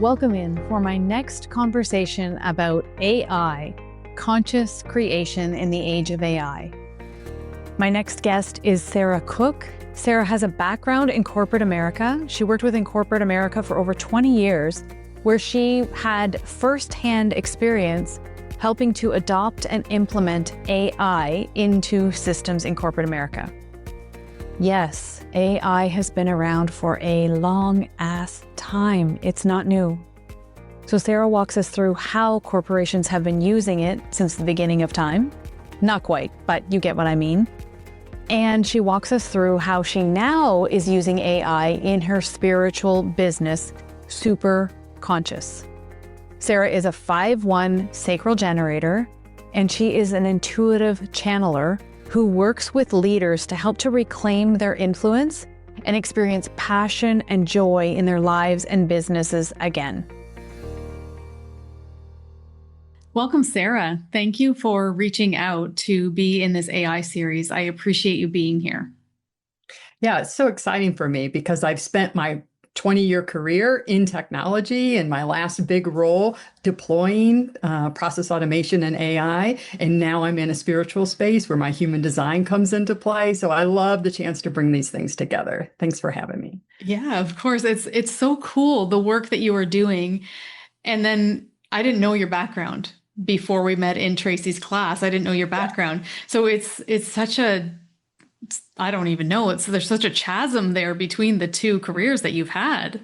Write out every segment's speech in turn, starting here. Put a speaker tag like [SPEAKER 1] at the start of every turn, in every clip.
[SPEAKER 1] Welcome in for my next conversation about AI, conscious creation in the age of AI. My next guest is Sarah Cooke. Sarah has a background in corporate America. She worked within corporate America for over 20 years, where she had firsthand experience helping to adopt and implement AI into systems in corporate America. Yes, AI has been around for a long ass time. It's not new. So Sarah walks us through how corporations have been using it since the beginning of time. Not quite, but you get what I mean. And she walks us through how she now is using AI in her spiritual business, Superconscious. Sarah is a 5/1 sacral generator, and she is an intuitive channeler who works with leaders to help to reclaim their influence and experience passion and joy in their lives and businesses again. Welcome, Sarah. Thank you for reaching out to be in this AI series. I appreciate you being here.
[SPEAKER 2] Yeah, it's so exciting for me because I've spent my 20-year career in technology and my last big role deploying process automation and AI. And now I'm in a spiritual space where my human design comes into play. So I love the chance to bring these things together. Thanks for having me.
[SPEAKER 1] Yeah, of course. It's so cool, the work that you are doing. And then I didn't know your background before we met in Tracy's class. I didn't know your background. Yeah. So it's such a, I don't even know. There's such a chasm there between the two careers that you've had.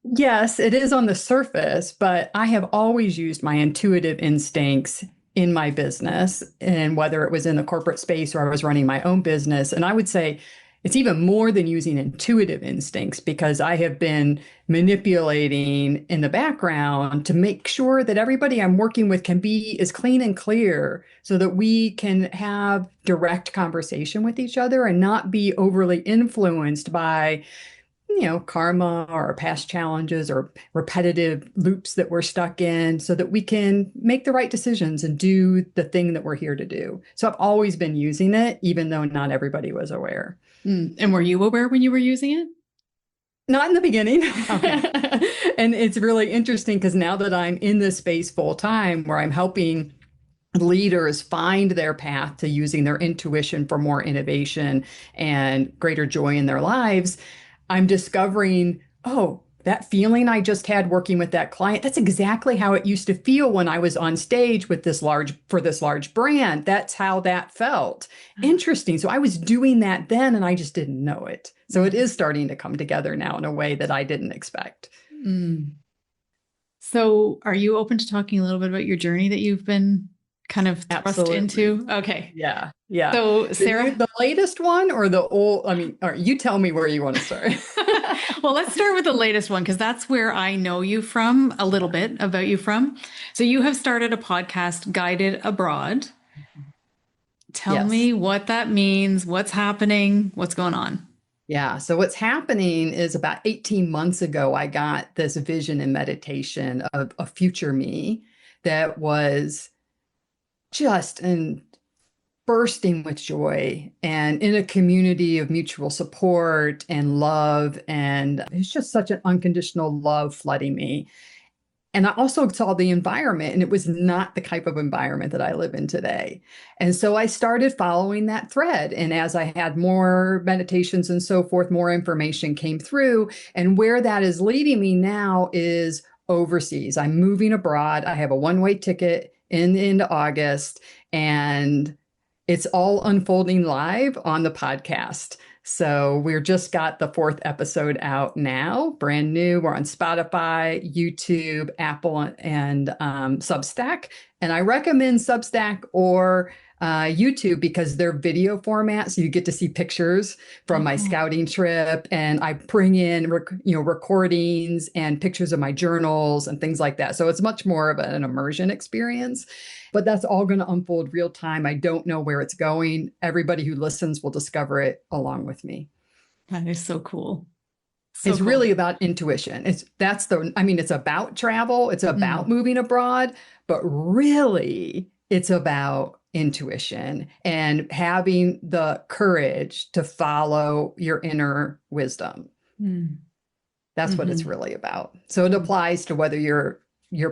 [SPEAKER 2] Yes, it is on the surface, but I have always used my intuitive instincts in my business, and whether it was in the corporate space or I was running my own business. And I would say it's even more than using intuitive instincts because I have been manipulating in the background to make sure that everybody I'm working with can be as clean and clear so that we can have direct conversation with each other and not be overly influenced by, karma or past challenges or repetitive loops that we're stuck in so that we can make the right decisions and do the thing that we're here to do. So I've always been using it, even though not everybody was aware.
[SPEAKER 1] And were you aware when you were using it?
[SPEAKER 2] Not in the beginning. Okay. And it's really interesting because now that I'm in this space full time where I'm helping leaders find their path to using their intuition for more innovation and greater joy in their lives, I'm discovering, that feeling I just had working with that client, that's exactly how it used to feel when I was on stage with this large brand. That's how that felt. Interesting. So I was doing that then and I just didn't know it. So it is starting to come together now in a way that I didn't expect.
[SPEAKER 1] So are you open to talking a little bit about your journey that you've been kind of thrust into? Okay.
[SPEAKER 2] Yeah.
[SPEAKER 1] So Sarah,
[SPEAKER 2] the latest one or the old, or you tell me where you want to start.
[SPEAKER 1] Well, let's start with the latest one, because that's where I know you from, a little bit about you from. So you have started a podcast, Guided Abroad. Tell me what that means, what's happening, what's going on.
[SPEAKER 2] Yeah. So what's happening is about 18 months ago, I got this vision and meditation of a future me that was just bursting with joy and in a community of mutual support and love. And it's just such an unconditional love flooding me. And I also saw the environment, and it was not the type of environment that I live in today. And so I started following that thread. And as I had more meditations and so forth, more information came through. And where that is leading me now is overseas. I'm moving abroad. I have a one-way ticket into August, and it's all unfolding live on the podcast. So we're just got the 4th episode out now, brand new. We're on Spotify, YouTube, Apple, and Substack. And I recommend Substack or YouTube because they're video format. So you get to see pictures from my scouting trip, and I bring in recordings and pictures of my journals and things like that. So it's much more of an immersion experience. But that's all going to unfold real time. I don't know where it's going. Everybody who listens will discover it along with me.
[SPEAKER 1] That is so cool.
[SPEAKER 2] It's cool. Really about intuition. It's about travel. It's about moving abroad, but really it's about intuition and having the courage to follow your inner wisdom. That's what it's
[SPEAKER 1] Mm-hmm.
[SPEAKER 2] really about. So it applies to whether you're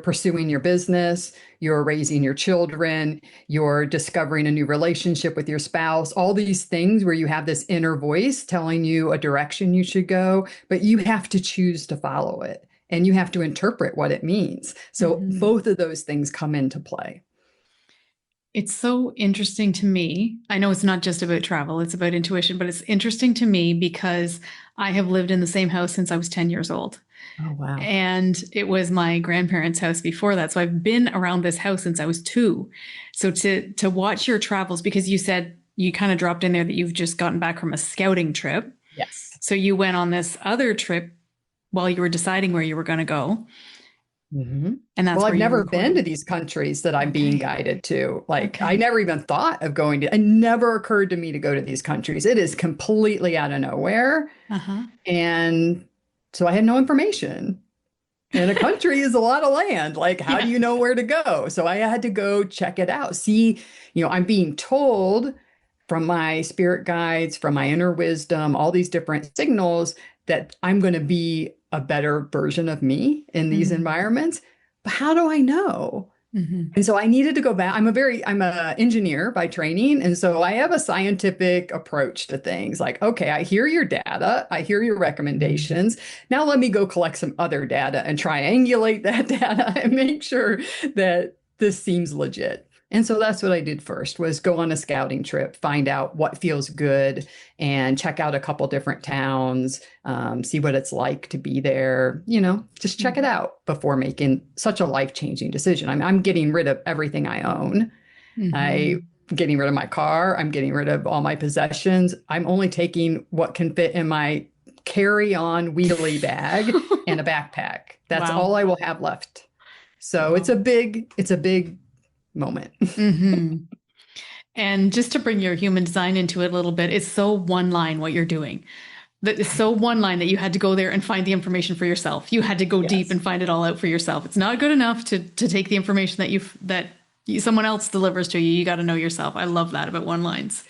[SPEAKER 2] pursuing your business, you're raising your children, you're discovering a new relationship with your spouse, all these things where you have this inner voice telling you a direction you should go, but you have to choose to follow it and you have to interpret what it means. So
[SPEAKER 1] Mm-hmm.
[SPEAKER 2] both of those things come into play.
[SPEAKER 1] It's so interesting to me. I know it's not just about travel, it's about intuition, but it's interesting to me because I have lived in the same house since I was 10 years old.
[SPEAKER 2] Oh, wow.
[SPEAKER 1] And it was my grandparents' house before that. So I've been around this house since I was 2. So to watch your travels, because you said you kind of dropped in there that you've just gotten back from a scouting trip.
[SPEAKER 2] Yes.
[SPEAKER 1] So you went on this other trip while you were deciding where you were going to go.
[SPEAKER 2] Mm-hmm.
[SPEAKER 1] And that's
[SPEAKER 2] Well,
[SPEAKER 1] where
[SPEAKER 2] I've
[SPEAKER 1] you were
[SPEAKER 2] never been to
[SPEAKER 1] recording.
[SPEAKER 2] these countries that I'm being
[SPEAKER 1] Okay.
[SPEAKER 2] guided to. Like, I
[SPEAKER 1] Okay.
[SPEAKER 2] never even thought of going to, it never occurred to me to go to these countries. It is completely out of nowhere.
[SPEAKER 1] Uh-huh.
[SPEAKER 2] And so I had no information. And a country is a lot of land. Like, how do
[SPEAKER 1] Yeah.
[SPEAKER 2] you know where to go? So I had to go check it out. See, I'm being told from my spirit guides, from my inner wisdom, all these different signals that I'm going to be a better version of me in these
[SPEAKER 1] Mm-hmm.
[SPEAKER 2] environments. But how do I know?
[SPEAKER 1] Mm-hmm.
[SPEAKER 2] And so I needed to go back. I'm a engineer by training. And so I have a scientific approach to things like, okay, I hear your data. I hear your recommendations. Now let me go collect some other data and triangulate that data and make sure that this seems legit. And so that's what I did first was go on a scouting trip, find out what feels good and check out a couple different towns, see what it's like to be there, just check it out before making such a life-changing decision. I'm getting rid of everything I own.
[SPEAKER 1] Mm-hmm.
[SPEAKER 2] I'm getting rid of my car. I'm getting rid of all my possessions. I'm only taking what can fit in my carry-on wheelie bag and a backpack. That's
[SPEAKER 1] Wow.
[SPEAKER 2] all I will have left. So
[SPEAKER 1] Wow.
[SPEAKER 2] it's a big moment.
[SPEAKER 1] Mm-hmm. And just to bring your human design into it a little bit, it's so one line what you're doing. That is so one line that you had to go there and find the information for yourself. You had to go deep
[SPEAKER 2] Yes.
[SPEAKER 1] and find it all out for yourself. It's not good enough to take the information someone else delivers to you. You got to know yourself. I love that about one lines.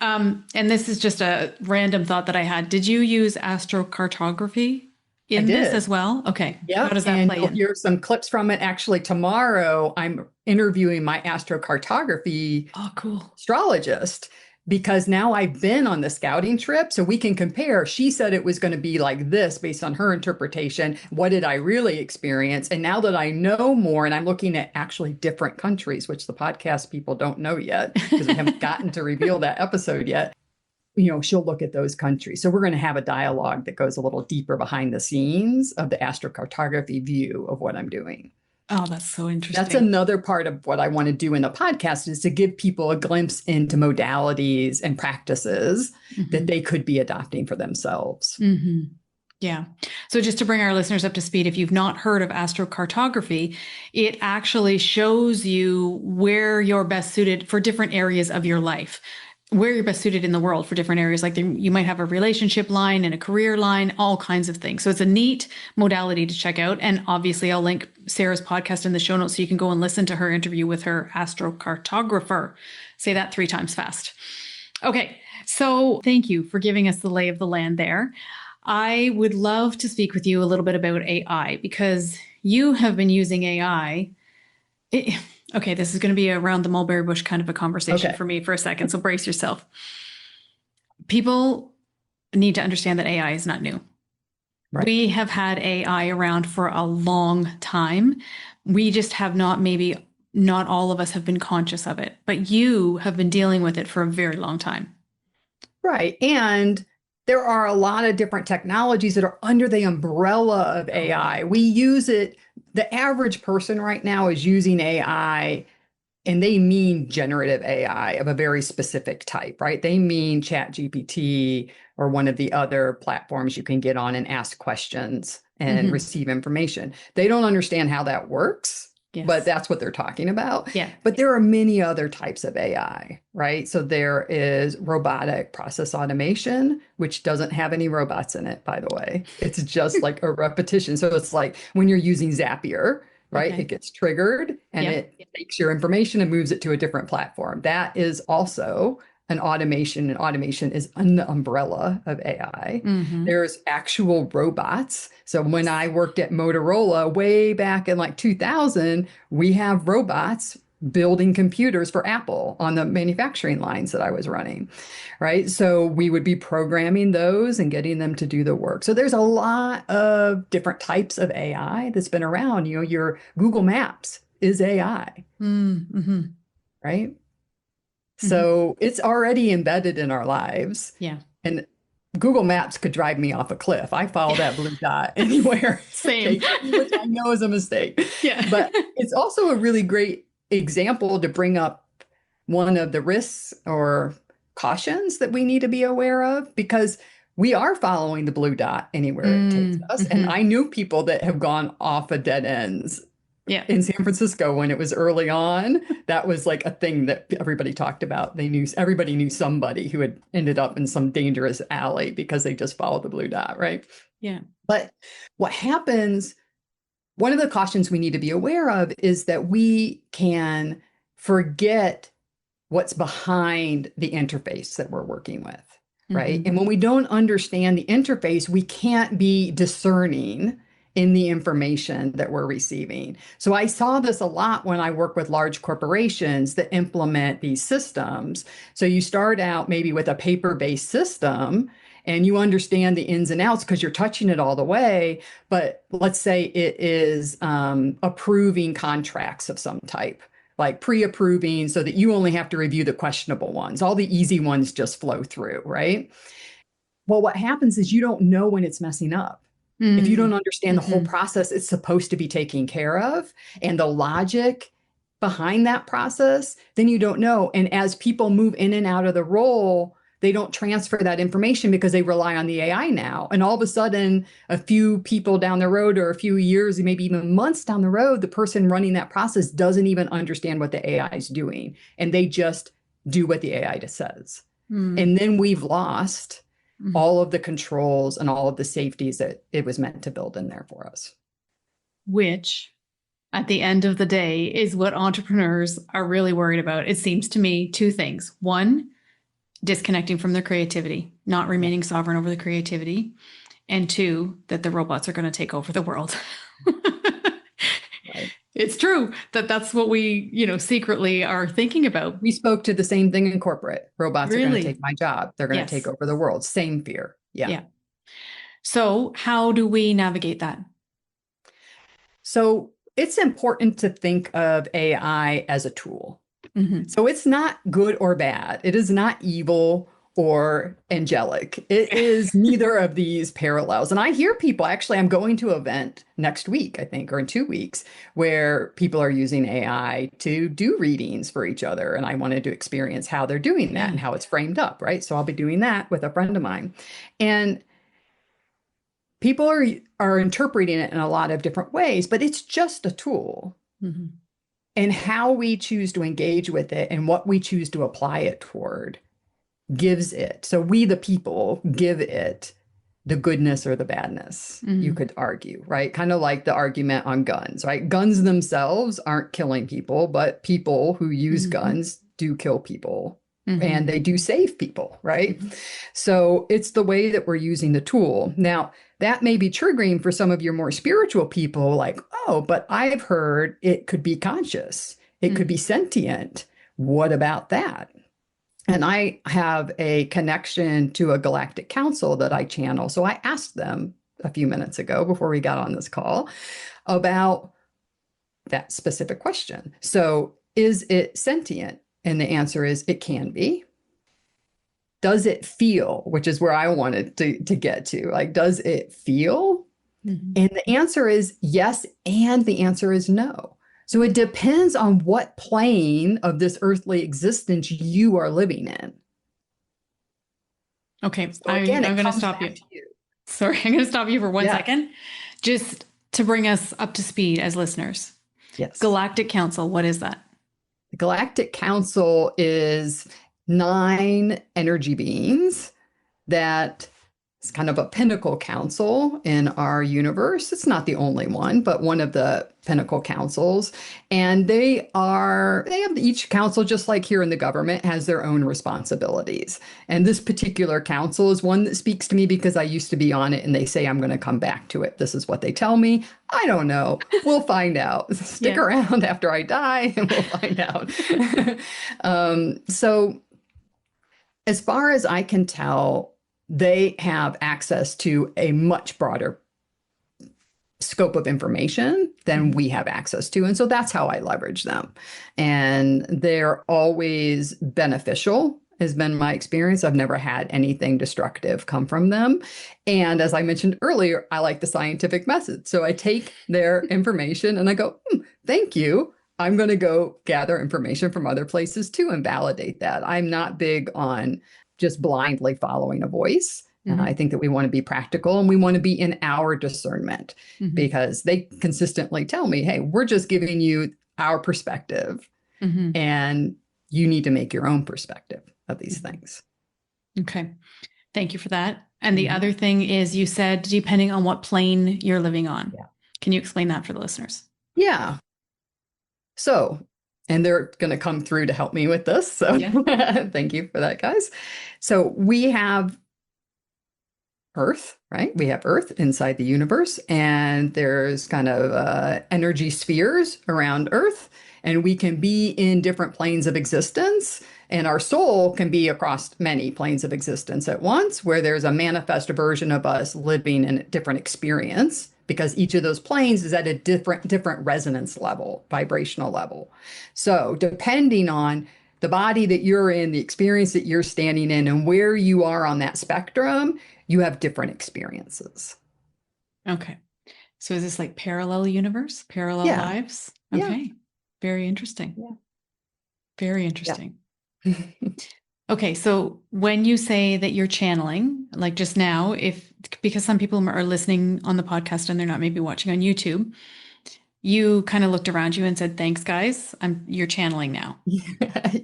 [SPEAKER 1] And this is just a random thought that I had. Did you use astrocartography
[SPEAKER 2] I
[SPEAKER 1] in this
[SPEAKER 2] did.
[SPEAKER 1] as well? Okay. How
[SPEAKER 2] Yep.
[SPEAKER 1] does that
[SPEAKER 2] And
[SPEAKER 1] play
[SPEAKER 2] you'll
[SPEAKER 1] in?
[SPEAKER 2] hear some clips from it. Actually, tomorrow I'm interviewing my astrocartography
[SPEAKER 1] Oh, cool.
[SPEAKER 2] astrologist because now I've been on the scouting trip. So we can compare. She said it was going to be like this based on her interpretation. What did I really experience? And now that I know more and I'm looking at actually different countries, which the podcast people don't know yet because we haven't gotten to reveal that episode yet. She'll look at those countries. So we're going to have a dialogue that goes a little deeper behind the scenes of the astrocartography view of what I'm doing.
[SPEAKER 1] Oh, that's so
[SPEAKER 2] That's
[SPEAKER 1] interesting.
[SPEAKER 2] another part of what I want to do in the podcast is to give people a glimpse into modalities and practices that
[SPEAKER 1] Mm-hmm.
[SPEAKER 2] they could be adopting for themselves.
[SPEAKER 1] Mm-hmm. Yeah. So just to bring our listeners up to speed, if you've not heard of astrocartography, it actually shows you where you're best suited for different areas of your life, where you're best suited in the world for different areas. Like you might have a relationship line and a career line, all kinds of things. So it's a neat modality to check out. And obviously I'll link Sarah's podcast in the show notes so you can go and listen to her interview with her astrocartographer. Say that 3 times fast. Okay. So thank you for giving us the lay of the land there. I would love to speak with you a little bit about AI because you have been using AI. Okay, this is going to be around the mulberry bush kind of a conversation
[SPEAKER 2] Okay.
[SPEAKER 1] for me for a second, so brace yourself. People need to understand that AI is not new.
[SPEAKER 2] Right.
[SPEAKER 1] We have had AI around for a long time. We just have not all of us have been conscious of it, but you have been dealing with it for a very long time.
[SPEAKER 2] Right. And there are a lot of different technologies that are under the umbrella of AI. We use it. The average person right now is using AI, and they mean generative AI of a very specific type, right? They mean ChatGPT or one of the other platforms you can get on and ask questions and receive information. They don't understand how that works.
[SPEAKER 1] Yes.
[SPEAKER 2] But that's what they're talking about.
[SPEAKER 1] Yeah.
[SPEAKER 2] But there are many other types of AI, right? So there is robotic process automation, which doesn't have any robots in it, by the way. It's just like a repetition. So it's like when you're using Zapier, right?
[SPEAKER 1] Okay.
[SPEAKER 2] It gets triggered and
[SPEAKER 1] Yep.
[SPEAKER 2] it takes your information and moves it to a different platform. That is also an automation, and automation is an umbrella of AI. There's actual robots. So when I worked at Motorola way back in like 2000, we have robots building computers for Apple on the manufacturing lines that I was running, right? So we would be programming those and getting them to do the work. So there's a lot of different types of AI that's been around. You know, your Google Maps is AI, right? So it's already embedded in our lives.
[SPEAKER 1] Yeah.
[SPEAKER 2] And Google Maps could drive me off a cliff. I follow that blue dot anywhere.
[SPEAKER 1] Same.
[SPEAKER 2] Which I know is a mistake.
[SPEAKER 1] Yeah.
[SPEAKER 2] But it's also a really great example to bring up one of the risks or cautions that we need to be aware of, because we are following the blue dot anywhere it takes us. And I knew people that have gone off of dead ends.
[SPEAKER 1] Yeah.
[SPEAKER 2] In San Francisco, when it was early on, that was like a thing that everybody talked about. Everybody knew somebody who had ended up in some dangerous alley because they just followed the blue dot, right?
[SPEAKER 1] Yeah.
[SPEAKER 2] But what happens, one of the cautions we need to be aware of is that we can forget what's behind the interface that we're working with, right? And when we don't understand the interface, we can't be discerning in the information that we're receiving. So I saw this a lot when I work with large corporations that implement these systems. So you start out maybe with a paper-based system and you understand the ins and outs because you're touching it all the way. But let's say it is approving contracts of some type, like pre-approving so that you only have to review the questionable ones. All the easy ones just flow through, right? Well, what happens is you don't know when it's messing up. If you don't understand the whole process it's supposed to be taking care of and the logic behind that process, then you don't know. And as people move in and out of the role, they don't transfer that information because they rely on the AI now. And all of a sudden, a few people down the road or a few years, maybe even months down the road, the person running that process doesn't even understand what the AI is doing. And they just do what the AI just says. And then we've lost all of the controls and all of the safeties that it was meant to build in there for us.
[SPEAKER 1] Which, at the end of the day, is what entrepreneurs are really worried about. It seems to me two things. One, disconnecting from their creativity, not remaining sovereign over the creativity. And two, that the robots are going to take over the world.
[SPEAKER 2] Right.
[SPEAKER 1] It's true that that's what we, secretly are thinking about.
[SPEAKER 2] We spoke to the same thing in corporate. Robots are going to
[SPEAKER 1] Really?
[SPEAKER 2] take my job. They're going to take over the world. Same fear. Yeah.
[SPEAKER 1] So how do we navigate that?
[SPEAKER 2] So it's important to think of AI as a tool. So it's not good or bad. It is not evil or angelic. It is neither of these parallels. And I hear people, actually, I'm going to an event next week, I think, or in 2 weeks, where people are using AI to do readings for each other. And I wanted to experience how they're doing that and how it's framed up, right? So I'll be doing that with a friend of mine. And people are interpreting it in a lot of different ways, but it's just a tool. And how we choose to engage with it and what we choose to apply it toward gives it. So we, the people, give it the goodness or the badness, you could argue, right? Kind of like the argument on guns, right? Guns themselves aren't killing people, but people who use guns do kill people. And they do save people, right? So it's the way that we're using the tool. Now, that may be triggering for some of your more spiritual people, like, oh, but I've heard it could be conscious. It could be sentient. What about that? And I have a connection to a galactic council that I channel. So I asked them a few minutes ago before we got on this call about that specific question. So is it sentient? And the answer is it can be. Does it feel, which is where I wanted to get to, like, does it feel? And the answer is yes, and the answer is no. So it depends on what plane of this earthly existence you are living in.
[SPEAKER 1] Okay,
[SPEAKER 2] So again,
[SPEAKER 1] I'm going to stop you. Sorry, I'm going to stop you for 1 second, just to bring us up to speed as listeners.
[SPEAKER 2] Yes.
[SPEAKER 1] Galactic Council, what is that?
[SPEAKER 2] The Galactic Council is 9 energy beings that It's kind of a pinnacle council in our universe. It's not the only one, but one of the pinnacle councils. And they have each council, just like here in the government, has their own responsibilities. And this particular council is one that speaks to me because I used to be on it and they say I'm going to come back to it. This is what they tell me. I don't know. We'll find out. Stick
[SPEAKER 1] Yeah.
[SPEAKER 2] around after I die and we'll find out. So, as far as I can tell, they have access to a much broader scope of information than we have access to. And so that's how I leverage them. And they're always beneficial, has been my experience. I've never had anything destructive come from them. And as I mentioned earlier, I like the scientific method. So I take their information and I go, thank you. I'm going to go gather information from other places too and validate that. I'm not big on just blindly following a voice.
[SPEAKER 1] Mm-hmm.
[SPEAKER 2] I think that we want to be practical and we want to be in our discernment
[SPEAKER 1] Mm-hmm.
[SPEAKER 2] because they consistently tell me, hey, we're just giving you our perspective
[SPEAKER 1] Mm-hmm.
[SPEAKER 2] and you need to make your own perspective of these things.
[SPEAKER 1] Okay. Thank you for that. And the other thing is you said, depending on what plane you're living on.
[SPEAKER 2] Yeah.
[SPEAKER 1] Can you explain that for the listeners?
[SPEAKER 2] Yeah. So, and they're going to come through to help me with this. So yeah. Thank you for that, guys. So we have Earth, right? We have Earth inside the universe, and there's kind of energy spheres around Earth, and we can be in different planes of existence. And our soul can be across many planes of existence at once, where there's a manifest version of us living in a different experience, because each of those planes is at a different resonance level, vibrational level. So depending on the body that you're in, the experience that you're standing in, and where you are on that spectrum, you have different experiences.
[SPEAKER 1] Okay. So is this like parallel universe, parallel lives? Okay. Yeah. Very interesting.
[SPEAKER 2] Yeah.
[SPEAKER 1] Very interesting. Yeah. Okay. So when you say that you're channeling, like just now, because some people are listening on the podcast and they're not maybe watching on YouTube, you kind of looked around you and said, thanks, guys. You're channeling now.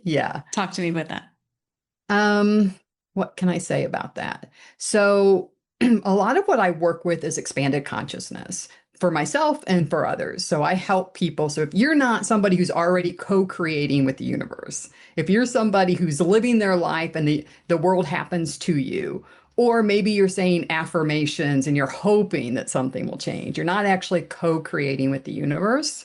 [SPEAKER 2] Yeah.
[SPEAKER 1] Talk to me about that.
[SPEAKER 2] What can I say about that? So a lot of what I work with is expanded consciousness for myself and for others. So I help people. So if you're not somebody who's already co-creating with the universe, if you're somebody who's living their life and the world happens to you, or maybe you're saying affirmations and you're hoping that something will change, you're not actually co-creating with the universe,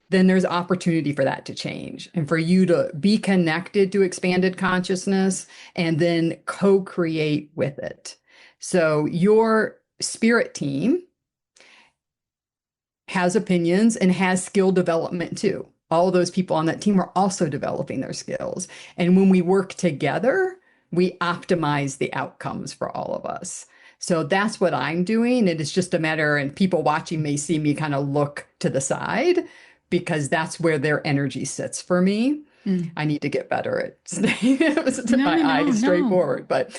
[SPEAKER 2] then there's opportunity for that to change and for you to be connected to expanded consciousness and then co-create with it. So your spirit team has opinions and has skill development too. All of those people on that team are also developing their skills. And when we work together, we optimize the outcomes for all of us. So that's what I'm doing. And it's just a matter, and people watching may see me kind of look to the side, because that's where their energy sits for me. I need to get better at staying my eyes straight forward, but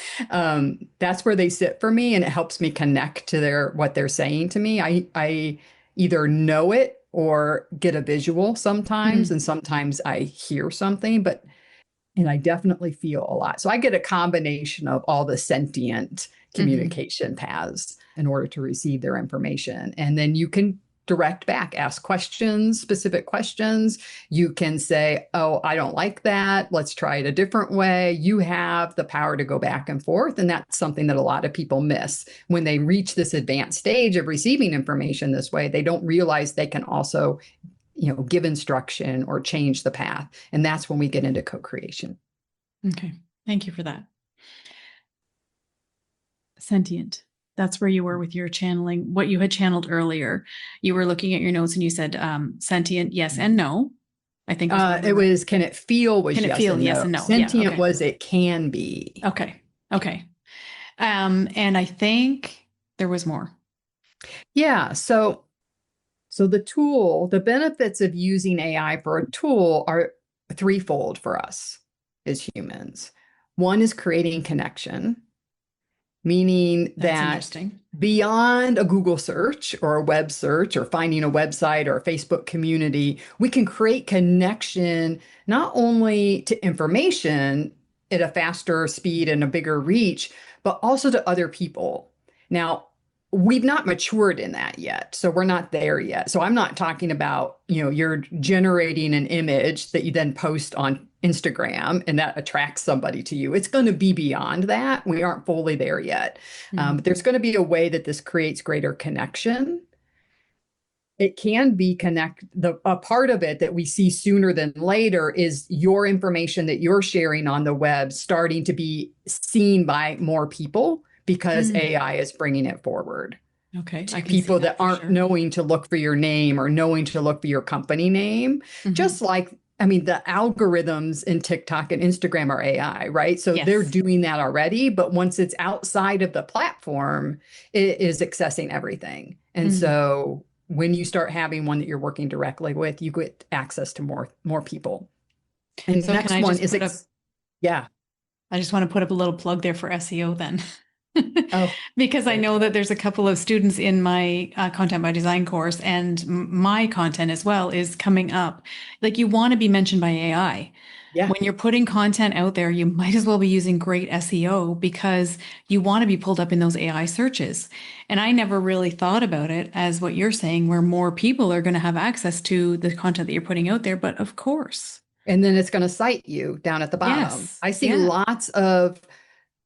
[SPEAKER 2] that's where they sit for me, and it helps me connect to what they're saying to me. I either know it or get a visual sometimes, and sometimes I hear something, and I definitely feel a lot. So I get a combination of all the sentient communication paths in order to receive their information, and then you can direct back, ask questions, specific questions. You can say, oh, I don't like that. Let's try it a different way. You have the power to go back and forth. And that's something that a lot of people miss. When they reach this advanced stage of receiving information this way, they don't realize they can also, give instruction or change the path. And that's when we get into co-creation.
[SPEAKER 1] Okay. Thank you for that. Sentient. That's where you were with your channeling, what you had channeled earlier. You were looking at your notes and you said sentient, yes and no. I think
[SPEAKER 2] it was, can it feel was
[SPEAKER 1] can
[SPEAKER 2] yes,
[SPEAKER 1] it feel
[SPEAKER 2] and
[SPEAKER 1] yes
[SPEAKER 2] no.
[SPEAKER 1] and no.
[SPEAKER 2] Sentient was it can be.
[SPEAKER 1] Okay. And I think there was more.
[SPEAKER 2] Yeah. So the benefits of using AI for a tool are threefold for us as humans. One is creating connection, meaning that beyond a Google search or a web search or finding a website or a Facebook community, we can create connection not only to information, at a faster speed and a bigger reach, but also to other people. Now, we've not matured in that yet. So we're not there yet. So I'm not talking about, you're generating an image that you then post on Instagram and that attracts somebody to you. It's going to be beyond that. We aren't fully there yet. But there's going to be a way that this creates greater connection. It can be a part of it that we see sooner than later is your information that you're sharing on the web starting to be seen by more people because AI is bringing it forward.
[SPEAKER 1] Okay.
[SPEAKER 2] To people that aren't knowing to look for your name or knowing to look for your company name. Just like, the algorithms in TikTok and Instagram are AI, right? So they're doing that already. But once it's outside of the platform, it is accessing everything. And so when you start having one that you're working directly with, you get access to more people. And
[SPEAKER 1] so
[SPEAKER 2] the next one is,
[SPEAKER 1] I just want to put up a little plug there for SEO then.
[SPEAKER 2] Oh,
[SPEAKER 1] because I know that there's a couple of students in my content by design course, and my content as well is coming up. Like, you want to be mentioned by AI.
[SPEAKER 2] Yeah.
[SPEAKER 1] When you're putting content out there, you might as well be using great SEO because you want to be pulled up in those AI searches. And I never really thought about it as what you're saying, where more people are going to have access to the content that you're putting out there. But of course.
[SPEAKER 2] And then it's going to cite you down at the bottom.
[SPEAKER 1] Yes.
[SPEAKER 2] I see lots of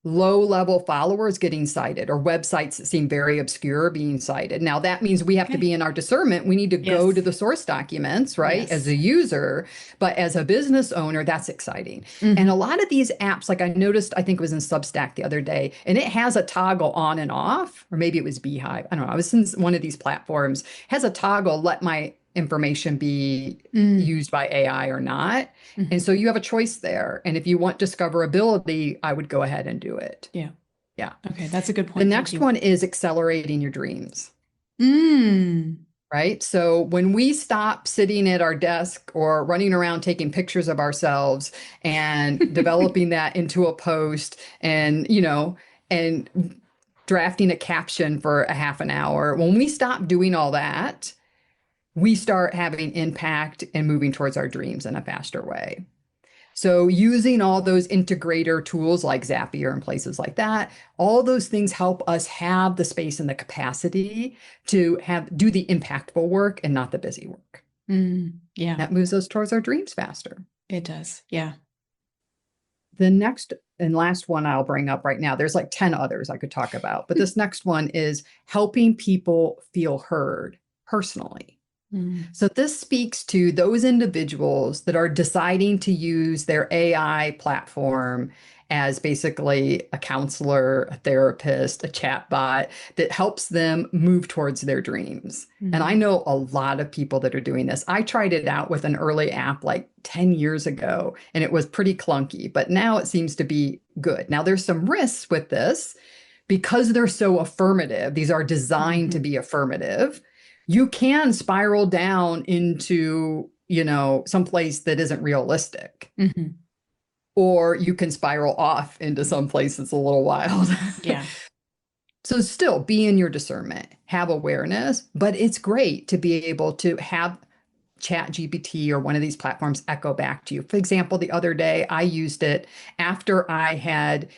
[SPEAKER 2] low-level followers getting cited or websites that seem very obscure being cited. Now, that means we have to be in our discernment. We need to go to the source documents, right, as a user. But as a business owner, that's exciting. And a lot of these apps, like I noticed, I think it was in Substack the other day, and it has a toggle on and off, or maybe it was Beehive. I don't know. I was in one of these platforms, has a toggle, let my information be used by AI or not. And so you have a choice there. And if you want discoverability, I would go ahead and do it.
[SPEAKER 1] Yeah.
[SPEAKER 2] Yeah.
[SPEAKER 1] Okay. That's a good point.
[SPEAKER 2] The next one is accelerating your dreams. Right? So when we stop sitting at our desk or running around taking pictures of ourselves and developing that into a post and, and drafting a caption for a half an hour, when we stop doing all that, we start having impact and moving towards our dreams in a faster way. So using all those integrator tools like Zapier and places like that, all those things help us have the space and the capacity to do the impactful work and not the busy work.
[SPEAKER 1] Yeah.
[SPEAKER 2] That moves us towards our dreams faster.
[SPEAKER 1] It does. Yeah.
[SPEAKER 2] The next and last one I'll bring up right now, there's like 10 others I could talk about, but this next one is helping people feel heard personally. So this speaks to those individuals that are deciding to use their AI platform as basically a counselor, a therapist, a chatbot that helps them move towards their dreams. And I know a lot of people that are doing this. I tried it out with an early app like 10 years ago, and it was pretty clunky, but now it seems to be good. Now there's some risks with this because they're so affirmative. These are designed to be affirmative. You can spiral down into, someplace that isn't realistic. Or you can spiral off into some place that's a little wild.
[SPEAKER 1] Yeah.
[SPEAKER 2] So still be in your discernment, have awareness, but it's great to be able to have ChatGPT or one of these platforms echo back to you. For example, the other day I used it after I had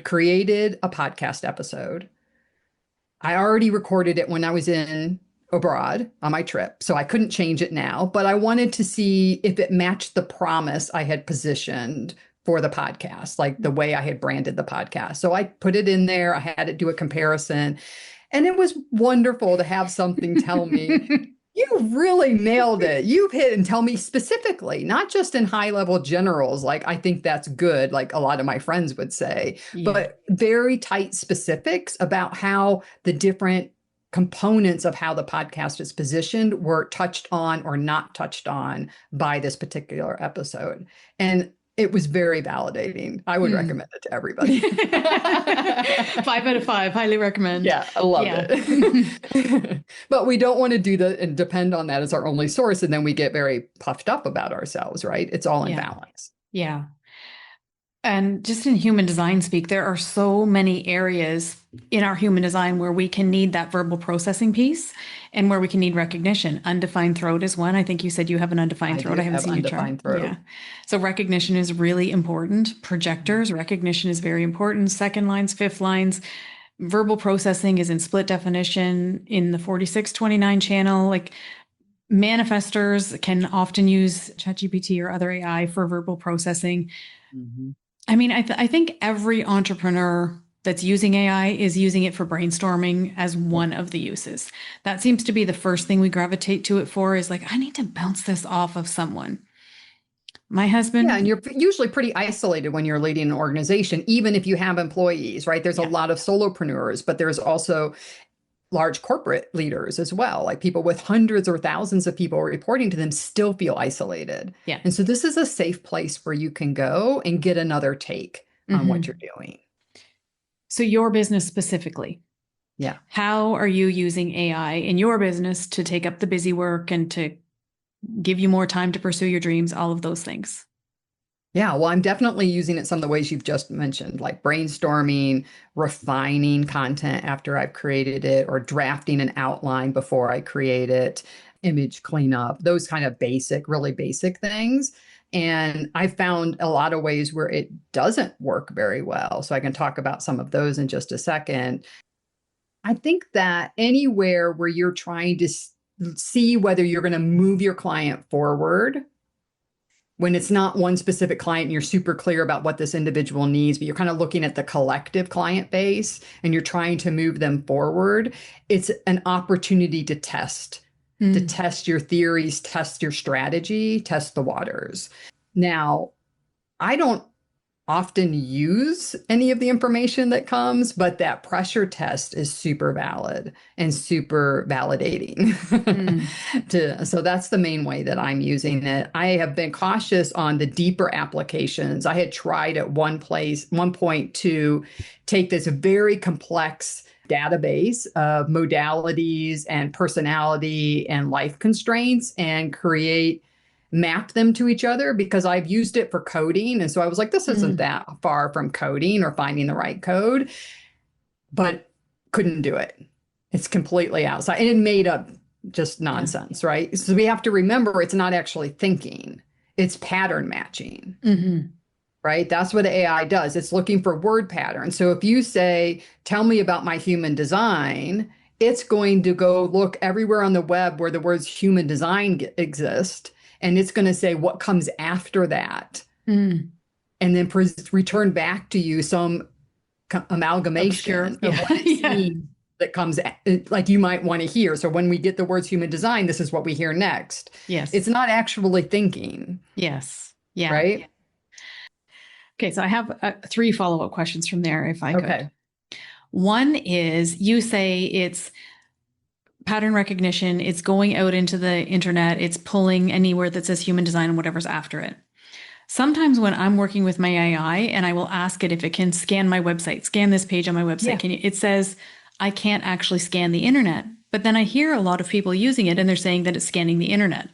[SPEAKER 2] created a podcast episode. I already recorded it when I was abroad on my trip, so I couldn't change it now, but I wanted to see if it matched the promise I had positioned for the podcast, like the way I had branded the podcast. So I put it in there. I had it do a comparison, and it was wonderful to have something tell me, you really nailed it. You've hit, and tell me specifically, not just in high level generals, like I think that's good, like a lot of my friends would say, but very tight specifics about how the different components of how the podcast is positioned were touched on or not touched on by this particular episode. And it was very validating. I would recommend it to everybody.
[SPEAKER 1] 5 out of 5, highly recommend.
[SPEAKER 2] Yeah, I love it. But we don't want to do that and depend on that as our only source. And then we get very puffed up about ourselves, right? It's all in balance.
[SPEAKER 1] Yeah. And just in human design speak, there are so many areas in our human design where we can need that verbal processing piece and where we can need recognition. Undefined throat is one. I think you said you have an undefined
[SPEAKER 2] I
[SPEAKER 1] throat. I
[SPEAKER 2] do
[SPEAKER 1] haven't
[SPEAKER 2] have
[SPEAKER 1] seen your chart.
[SPEAKER 2] undefined
[SPEAKER 1] Yeah.
[SPEAKER 2] throat.
[SPEAKER 1] So recognition is really important. Projectors, recognition is very important. Second lines, fifth lines. Verbal processing is in split definition in the 4629 channel. Like manifestors can often use ChatGPT or other AI for verbal processing.
[SPEAKER 2] Mhm.
[SPEAKER 1] I mean, I think every entrepreneur that's using AI is using it for brainstorming as one of the uses. That seems to be the first thing we gravitate to it for is like, I need to bounce this off of someone. My
[SPEAKER 2] Yeah, and
[SPEAKER 1] husband,
[SPEAKER 2] you're usually pretty isolated when you're leading an organization, even if you have employees, right? There's a
[SPEAKER 1] yeah,
[SPEAKER 2] lot of solopreneurs, but there's also large corporate leaders as well. Like people with hundreds or thousands of people reporting to them still feel isolated.
[SPEAKER 1] yeah.
[SPEAKER 2] And so this is a safe place where you can go and get another take on what you're doing.
[SPEAKER 1] So your business specifically,
[SPEAKER 2] Yeah.
[SPEAKER 1] how are you using AI in your business to take up the busy work and to give you more time to pursue your dreams, all of those things?
[SPEAKER 2] Yeah, well, I'm definitely using it some of the ways you've just mentioned, like brainstorming, refining content after I've created it, or drafting an outline before I create it, image cleanup, those kind of basic, really basic things. And I found a lot of ways where it doesn't work very well. So I can talk about some of those in just a second. I think that anywhere where you're trying to see whether you're going to move your client forward, when it's not one specific client and you're super clear about what this individual needs, but you're kind of looking at the collective client base and you're trying to move them forward, it's an opportunity to test your theories, test your strategy, test the waters. Now, I don't often use any of the information that comes, but that pressure test is super valid and super validating. So that's the main way that I'm using it. I have been cautious on the deeper applications. I had tried at one point to take this very complex database of modalities and personality and life constraints and map them to each other because I've used it for coding. And so I was like, this isn't that far from coding or finding the right code, but couldn't do it. It's completely outside. And it made up just nonsense, right? So we have to remember it's not actually thinking, it's pattern matching. Right? That's what AI does. It's looking for word patterns. So if you say, tell me about my human design, it's going to go look everywhere on the web where the words human design exist. And it's going to say what comes after that. And then return back to you some amalgamation
[SPEAKER 1] Obscure.
[SPEAKER 2] of what it seems that comes like you might want to hear. So when we get the words human design, this is what we hear next.
[SPEAKER 1] Yes.
[SPEAKER 2] It's not actually thinking.
[SPEAKER 1] Yes. Yeah.
[SPEAKER 2] Right?
[SPEAKER 1] Yeah. Okay, so I have 3 follow-up questions from there, if I could.
[SPEAKER 2] Okay.
[SPEAKER 1] One is you say it's pattern recognition, it's going out into the internet, it's pulling anywhere that says human design and whatever's after it. Sometimes when I'm working with my AI and I will ask it if it can scan my website, scan this page on my website, it says, I can't actually scan the internet. But then I hear a lot of people using it and they're saying that it's scanning the internet.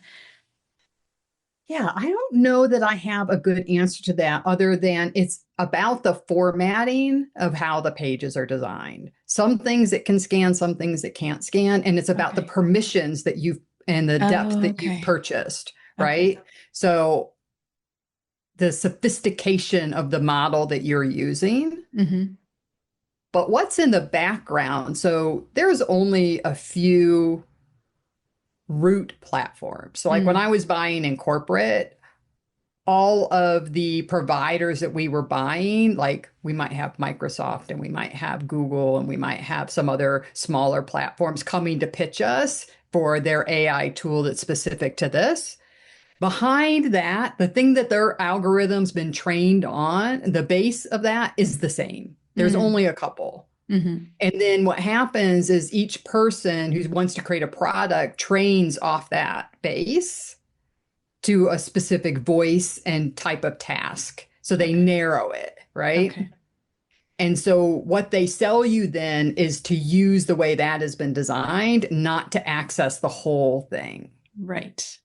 [SPEAKER 2] Yeah, I don't know that I have a good answer to that other than it's about the formatting of how the pages are designed. Some things it can scan, some things it can't scan, and it's about the permissions that you've and the depth that you've purchased, right? So the sophistication of the model that you're using. But what's in the background? So there's only a few root platforms. So like when I was buying in corporate, all of the providers that we were buying, like we might have Microsoft and we might have Google and we might have some other smaller platforms coming to pitch us for their AI tool that's specific to this. Behind that, the thing that their algorithm's been trained on, the base of that is the same. There's only a couple. And then what happens is each person who wants to create a product trains off that base to a specific voice and type of task. So they narrow it, right? And so what they sell you then is to use the way that has been designed, not to access the whole thing.
[SPEAKER 1] Right.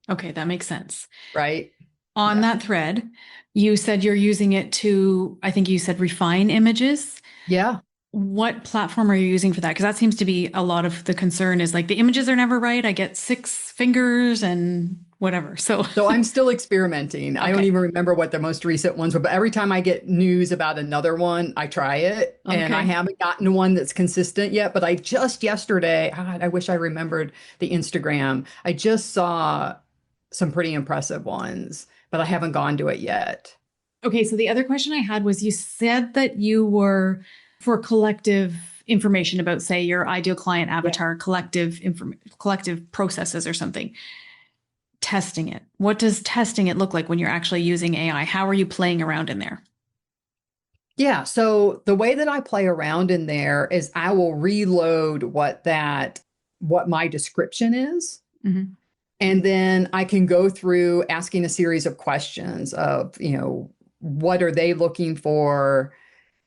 [SPEAKER 1] Okay, that makes sense.
[SPEAKER 2] Right.
[SPEAKER 1] on
[SPEAKER 2] Yeah.
[SPEAKER 1] that thread, you said you're using it to, I think you said refine images.
[SPEAKER 2] Yeah.
[SPEAKER 1] What platform are you using for that? Because that seems to be a lot of the concern is like the images are never right. I get 6 fingers and whatever. So,
[SPEAKER 2] So I'm still experimenting. I don't
[SPEAKER 1] okay.
[SPEAKER 2] even remember what the most recent ones were, but every time I get news about another one, I try it. And I
[SPEAKER 1] Okay.
[SPEAKER 2] haven't gotten one that's consistent yet, but I just yesterday, God, I wish I remembered the Instagram. I just saw some pretty impressive ones, but I haven't gone to it yet.
[SPEAKER 1] Okay. So the other question I had was you said that you were for collective information about, say, your ideal client
[SPEAKER 2] Yeah.
[SPEAKER 1] avatar, collective processes or something. Testing it. What does testing it look like when you're actually using AI? How are you playing around in there?
[SPEAKER 2] Yeah. So the way that I play around in there is I will reload what my description is.
[SPEAKER 1] Mm-hmm.
[SPEAKER 2] And then I can go through asking a series of questions of, what are they looking for?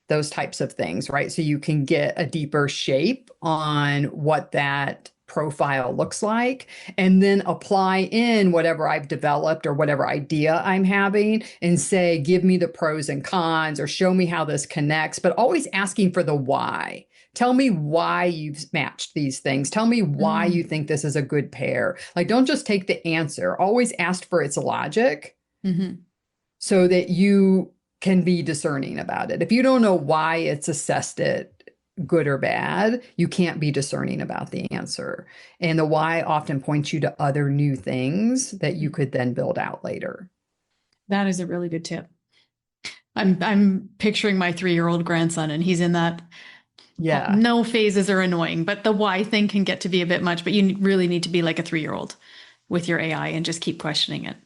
[SPEAKER 2] Those types of things, right? So you can get a deeper shape on what that profile looks like, and then apply in whatever I've developed or whatever idea I'm having and say, give me the pros and cons or show me how this connects, but always asking for the why. Tell me why you've matched these things. Tell me why you think this is a good pair. Like, don't just take the answer. Always ask for its logic
[SPEAKER 1] Mm-hmm.
[SPEAKER 2] so that you can be discerning about it. If you don't know why it's assessed it good or bad, you can't be discerning about the answer. And the why often points you to other new things that you could then build out later.
[SPEAKER 1] That is a really good tip. I'm picturing my 3-year-old grandson, and he's in that.
[SPEAKER 2] Yeah.
[SPEAKER 1] No phases are annoying, but the why thing can get to be a bit much. But you really need to be like a 3-year-old with your AI and just keep questioning it.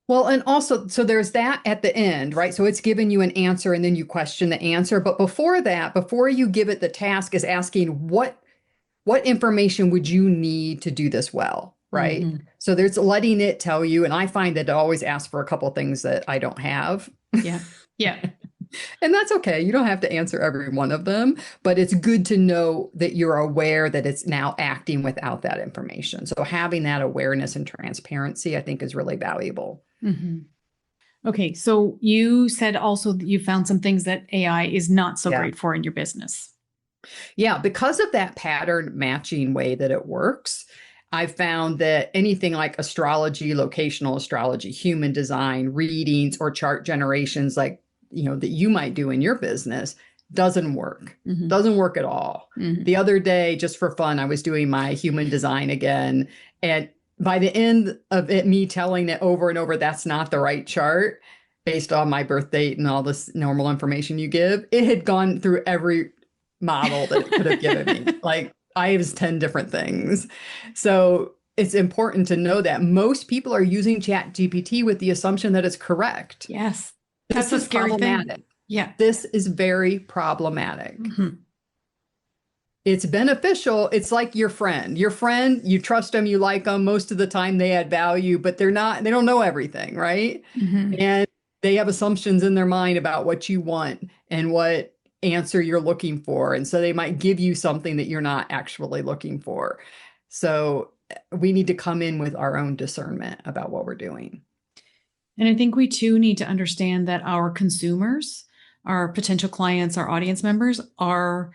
[SPEAKER 2] Well, and also, so there's that at the end, right? So it's giving you an answer and then you question the answer. But before that, before you give it the task, is asking what information would you need to do this well, right?
[SPEAKER 1] Mm-hmm.
[SPEAKER 2] So there's letting it tell you, and I find that it always asks for a couple of things that I don't have.
[SPEAKER 1] Yeah. Yeah.
[SPEAKER 2] And that's okay. You don't have to answer every one of them, but it's good to know that you're aware that it's now acting without that information. So having that awareness and transparency, I think, is really valuable.
[SPEAKER 1] Mm-hmm. Okay. So you said also that you found some things that AI is not so
[SPEAKER 2] Yeah.
[SPEAKER 1] great for in your business.
[SPEAKER 2] Yeah, because of that pattern matching way that it works, I've found that anything like astrology, locational astrology, human design, readings, or chart generations, like, that you might do in your business, doesn't work.
[SPEAKER 1] Mm-hmm.
[SPEAKER 2] Doesn't work at all.
[SPEAKER 1] Mm-hmm.
[SPEAKER 2] The other day, just for fun, I was doing my human design again. And by the end of it, me telling it over and over, that's not the right chart based on my birth date and all this normal information you give, it had gone through every model that it could have given me. Like, I was 10 different things. So it's important to know that most people are using Chat GPT with the assumption that it's correct.
[SPEAKER 1] Yes.
[SPEAKER 2] This
[SPEAKER 1] That's a
[SPEAKER 2] is
[SPEAKER 1] scary
[SPEAKER 2] problematic.
[SPEAKER 1] thing. Yeah.
[SPEAKER 2] This is very problematic.
[SPEAKER 1] Mm-hmm.
[SPEAKER 2] It's beneficial. It's like your friend. Your friend, you trust them, you like them. Most of the time they add value, but they don't know everything, right?
[SPEAKER 1] Mm-hmm.
[SPEAKER 2] And they have assumptions in their mind about what you want and what answer you're looking for. And so they might give you something that you're not actually looking for. So we need to come in with our own discernment about what we're doing.
[SPEAKER 1] And I think we too need to understand that our consumers, our potential clients, our audience members are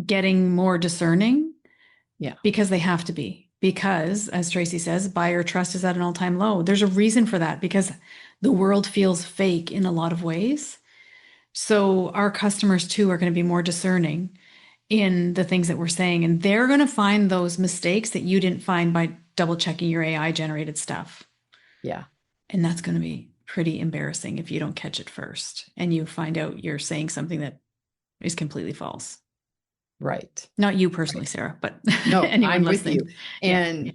[SPEAKER 1] getting more discerning.
[SPEAKER 2] Yeah.
[SPEAKER 1] Because they have to be. Because, as Tracy says, buyer trust is at an all-time low. There's a reason for that because the world feels fake in a lot of ways. So our customers too are going to be more discerning in the things that we're saying. And they're going to find those mistakes that you didn't find by double checking your AI generated stuff.
[SPEAKER 2] Yeah.
[SPEAKER 1] And that's going to be pretty embarrassing if you don't catch it first and you find out you're saying something that is completely false.
[SPEAKER 2] Right.
[SPEAKER 1] Not you personally, Sarah, but
[SPEAKER 2] No,
[SPEAKER 1] anyone
[SPEAKER 2] I'm
[SPEAKER 1] listening.
[SPEAKER 2] with you.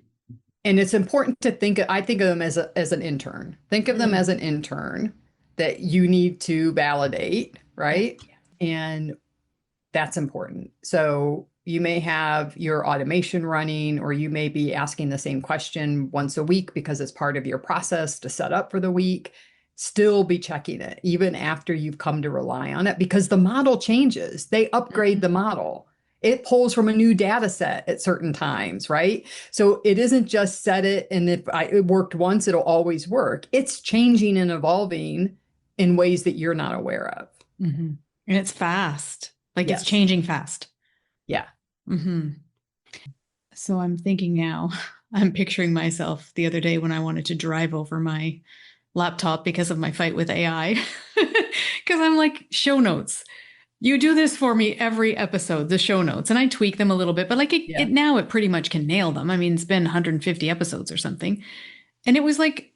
[SPEAKER 2] And it's important to I think of them as an intern. Think of them as an intern that you need to validate, right?
[SPEAKER 1] Yeah.
[SPEAKER 2] And that's important. So you may have your automation running, or you may be asking the same question once a week because it's part of your process to set up for the week. Still be checking it, even after you've come to rely on it, because the model changes. They upgrade the model. it pulls from a new data set at certain times, right? So it isn't just set it and if it worked once, it'll always work. It's changing and evolving in ways that you're not aware of.
[SPEAKER 1] Mm-hmm. And it's fast. Like it's
[SPEAKER 2] Yes.
[SPEAKER 1] changing fast.
[SPEAKER 2] Yeah.
[SPEAKER 1] Mm-hmm. So I'm thinking now, I'm picturing myself the other day when I wanted to drive over my laptop because of my fight with AI. Because I'm like, show notes. You do this for me every episode, the show notes, and I tweak them a little bit, but like
[SPEAKER 2] Yeah.
[SPEAKER 1] now it pretty much can nail them. I mean, it's been 150 episodes or something. And it was like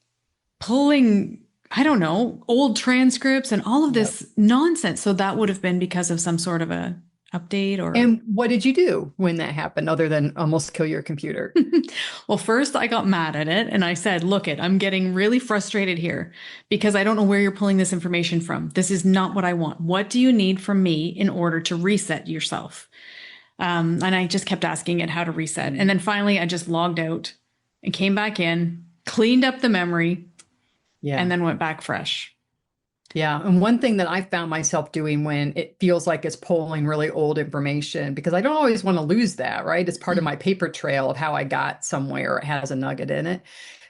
[SPEAKER 1] pulling, I don't know, old transcripts and all of
[SPEAKER 2] Yep.
[SPEAKER 1] this nonsense. So that would have been because of some sort of a update or.
[SPEAKER 2] And what did you do when that happened other than almost kill your computer?
[SPEAKER 1] Well, first I got mad at it and I said, look I'm getting really frustrated here because I don't know where you're pulling this information from. This is not what I want. What do you need from me in order to reset yourself? And I just kept asking it how to reset. And then finally I just logged out and came back in, cleaned up the memory,
[SPEAKER 2] Yeah.
[SPEAKER 1] and then went back fresh.
[SPEAKER 2] Yeah. And one thing that I found myself doing when it feels like it's pulling really old information, because I don't always want to lose that, right? It's part of my paper trail of how I got somewhere. It has a nugget in it.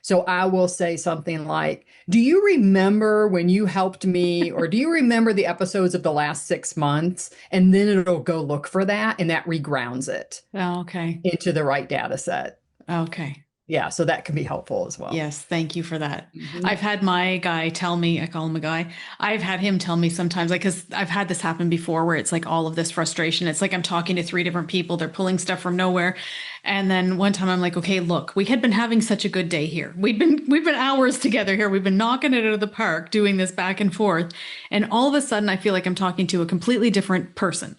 [SPEAKER 2] So I will say something like, do you remember when you helped me? Or do you remember the episodes of the last 6 months? And then it'll go look for that and that regrounds it
[SPEAKER 1] Oh, okay.
[SPEAKER 2] into the right data set.
[SPEAKER 1] Okay.
[SPEAKER 2] Yeah. So that can be helpful as well.
[SPEAKER 1] Yes, thank you for that.
[SPEAKER 2] Mhm.
[SPEAKER 1] I've had my guy tell me, I call him a guy. I've had him tell me sometimes, like, because I've had this happen before where it's like all of this frustration. It's like I'm talking to 3 different people, they're pulling stuff from nowhere. And then one time I'm like, okay, look, we had been having such a good day here. We've been hours together here. We've been knocking it out of the park, doing this back and forth. And all of a sudden I feel like I'm talking to a completely different person.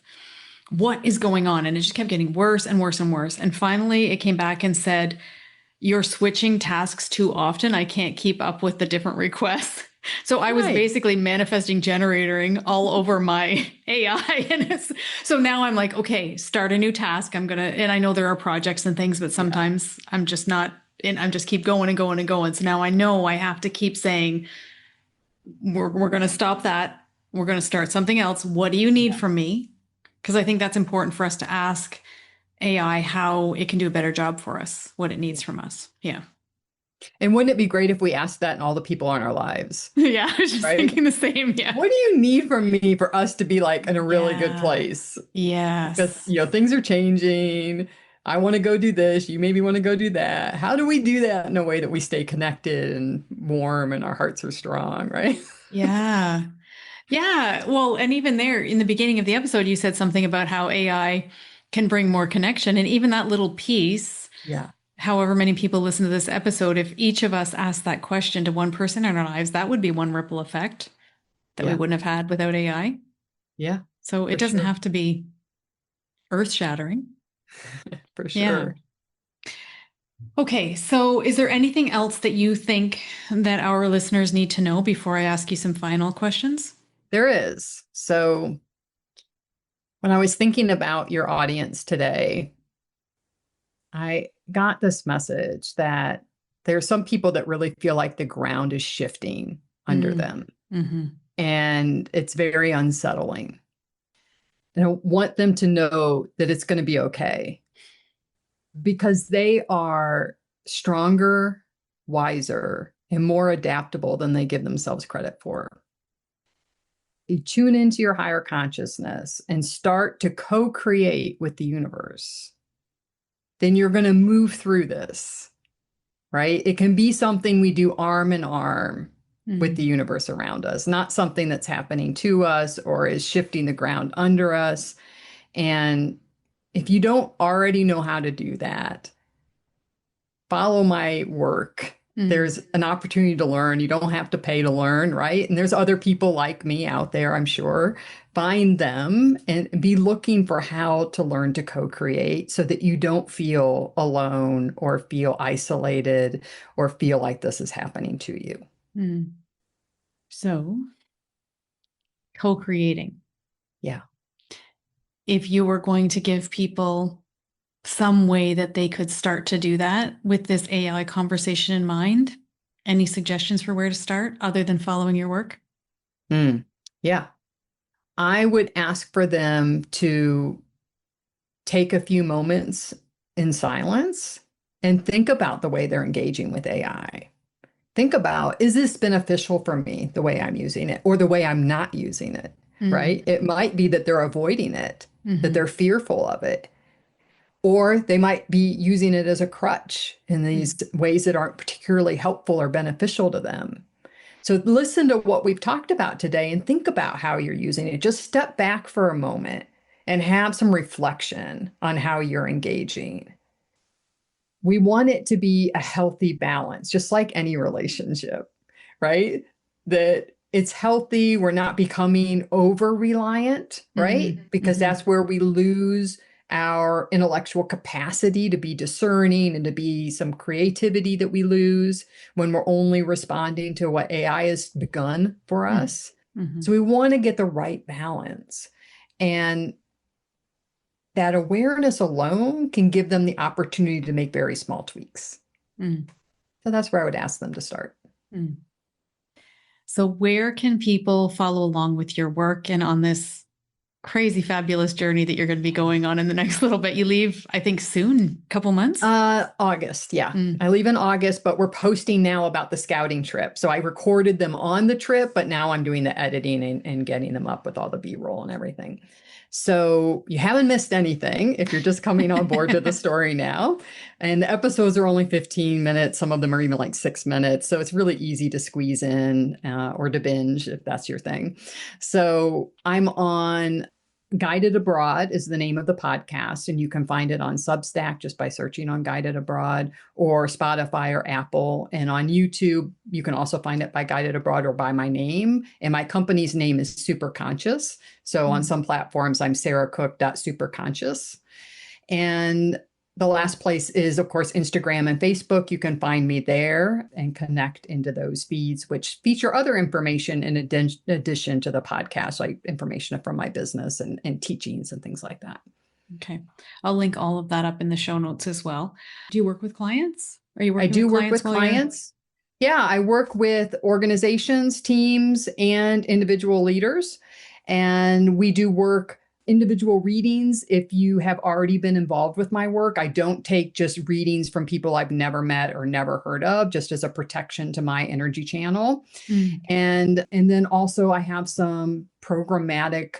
[SPEAKER 1] What is going on? And it just kept getting worse and worse and worse. And finally it came back and said, you're switching tasks too often. I can't keep up with the different requests. So I was basically manifesting generating all over my AI. And so now I'm like, okay, start a new task. And I know there are projects and things, but sometimes I'm just not, and I'm just keep going and going and going. So now I know I have to keep saying, we're going to stop that. We're going to start something else. What do you need from me? Because I think that's important for us to ask AI how it can do a better job for us, what it needs from us. Yeah.
[SPEAKER 2] And wouldn't it be great if we asked that in all the people in our lives?
[SPEAKER 1] Yeah, I was just thinking the same. Yeah.
[SPEAKER 2] What do you need from me for us to be like in a really good place?
[SPEAKER 1] Yes.
[SPEAKER 2] Because, things are changing. I want to go do this. You maybe want to go do that. How do we do that in a way that we stay connected and warm and our hearts are strong, right?
[SPEAKER 1] Yeah. Yeah. Well, and even there in the beginning of the episode, you said something about how AI can bring more connection. And even that little piece,
[SPEAKER 2] Yeah.
[SPEAKER 1] however many people listen to this episode, if each of us asked that question to one person in our lives, that would be one ripple effect that we wouldn't have had without AI.
[SPEAKER 2] Yeah.
[SPEAKER 1] So it doesn't have to be earth shattering.
[SPEAKER 2] For sure.
[SPEAKER 1] Yeah. Okay. So is there anything else that you think that our listeners need to know before I ask you some final questions?
[SPEAKER 2] There is. So when I was thinking about your audience today, I got this message that there are some people that really feel like the ground is shifting under them.
[SPEAKER 1] Mm-hmm.
[SPEAKER 2] And it's very unsettling. And I want them to know that it's going to be okay because they are stronger, wiser, and more adaptable than they give themselves credit for. You tune into your higher consciousness and start to co-create with the universe, then you're going to move through this, right? It can be something we do arm in arm with the universe around us, not something that's happening to us or is shifting the ground under us. And if you don't already know how to do that, follow my work. There's an opportunity to learn. You don't have to pay to learn, right? And there's other people like me out there, I'm sure. Find them and be looking for how to learn to co-create so that you don't feel alone or feel isolated or feel like this is happening to you.
[SPEAKER 1] So, co-creating.
[SPEAKER 2] Yeah.
[SPEAKER 1] If you were going to give people some way that they could start to do that with this AI conversation in mind, any suggestions for where to start other than following your work?
[SPEAKER 2] Yeah. I would ask for them to take a few moments in silence and think about the way they're engaging with AI. Think about, is this beneficial for me, the way I'm using it, or the way I'm not using it, right? It might be that they're avoiding it, that they're fearful of it, or they might be using it as a crutch in these ways that aren't particularly helpful or beneficial to them. So listen to what we've talked about today and think about how you're using it. Just step back for a moment and have some reflection on how you're engaging. We want it to be a healthy balance, just like any relationship, right? That it's healthy. We're not becoming over-reliant, right? Because that's where we lose our intellectual capacity to be discerning and to be some creativity that we lose when we're only responding to what AI has begun for us. So we want to get the right balance. And that awareness alone can give them the opportunity to make very small tweaks. So that's where I would ask them to start.
[SPEAKER 1] So where can people follow along with your work and on this crazy, fabulous journey that you're going to be going on in the next little bit? You leave, I think, soon, couple months?
[SPEAKER 2] August, yeah. I leave in August, but we're posting now about the scouting trip. So I recorded them on the trip, but now I'm doing the editing and getting them up with all the B-roll and everything. So you haven't missed anything if you're just coming on board to the story now. And the episodes are only 15 minutes. Some of them are even like 6 minutes. So it's really easy to squeeze in or to binge if that's your thing. So I'm on Guided Abroad is the name of the podcast, and you can find it on Substack just by searching on Guided Abroad, or Spotify or Apple. And on YouTube, you can also find it by Guided Abroad or by my name. And my company's name is Superconscious. So on some platforms, I'm sarahcooke.superconscious. And the last place is, of course, Instagram and Facebook. You can find me there and connect into those feeds, which feature other information in addition to the podcast, like information from my business and teachings and things like that.
[SPEAKER 1] Okay. I'll link all of that up in the show notes as well. Do you work with clients? Are you working
[SPEAKER 2] I do
[SPEAKER 1] with
[SPEAKER 2] work with clients. Yeah, I work with organizations, teams, and individual leaders. And we do work individual readings if you have already been involved with my work. I don't take just readings from people I've never met or never heard of, just as a protection to my energy channel. And then also I have some programmatic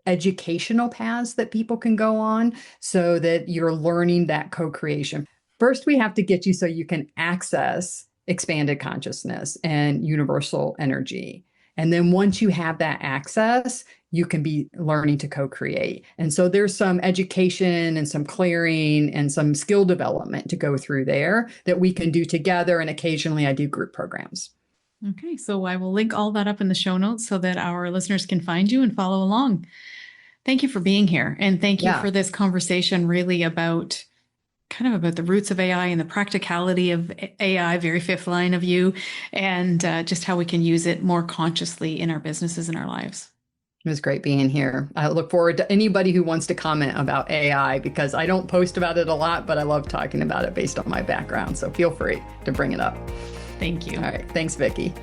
[SPEAKER 2] educational paths that people can go on so that you're learning that co-creation. First, we have to get you so you can access expanded consciousness and universal energy. And then once you have that access, you can be learning to co-create. And so there's some education and some clearing and some skill development to go through there that we can do together. And occasionally I do group programs.
[SPEAKER 1] Okay, so I will link all that up in the show notes so that our listeners can find you and follow along. Thank you for being here. And thank you for this conversation really about the roots of AI and the practicality of AI, very fifth line of you, and just how we can use it more consciously in our businesses and our lives.
[SPEAKER 2] It was great being here. I look forward to anybody who wants to comment about AI because I don't post about it a lot, but I love talking about it based on my background. So feel free to bring it up.
[SPEAKER 1] Thank you.
[SPEAKER 2] All right. Thanks, Vickie.